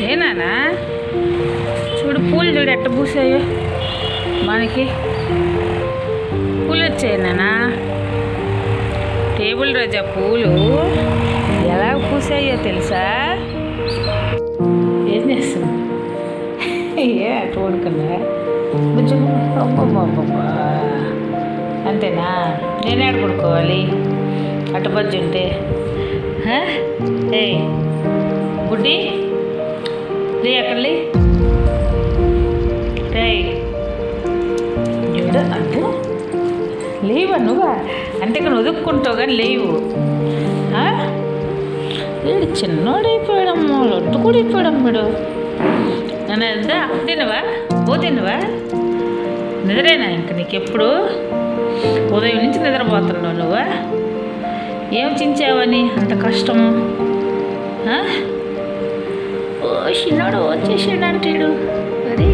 ఏనానా చూడు పూలు చూడు ఎట్ట పూసాయో మనకి పూలు వచ్చాయి నానా టేబుల్ రోజా పూలు ఎలా పూసాయో తెలుసా ఏం చేస్తుంది ఏ అటు పడుకున్నా అబ్బబ్బబ్బబ్బా అంతేనా నేనే ఆడ పడుకోవాలి అటు బజ్జి ఉంటే ఏ బుడ్డి లే అక్కడ లే రే అంటే లేవా నువ్వా అంటే ఇక్కడ వదుక్కుంటావు కానీ లేవు వీడు చిన్నోడైపోయాడమ్మా లొట్టు కూడా అయిపోయాడమ్మాడు నన్ను అదా తినవా ఓ తినవా నిద్రేనా ఇంక నీకెప్పుడు ఉదయం నుంచి నిద్రపోతున్నావు నువ్వా ఏం చించావని అంత కష్టము ఓ చిన్నోడు వచ్చేసాడు అంటాడు అది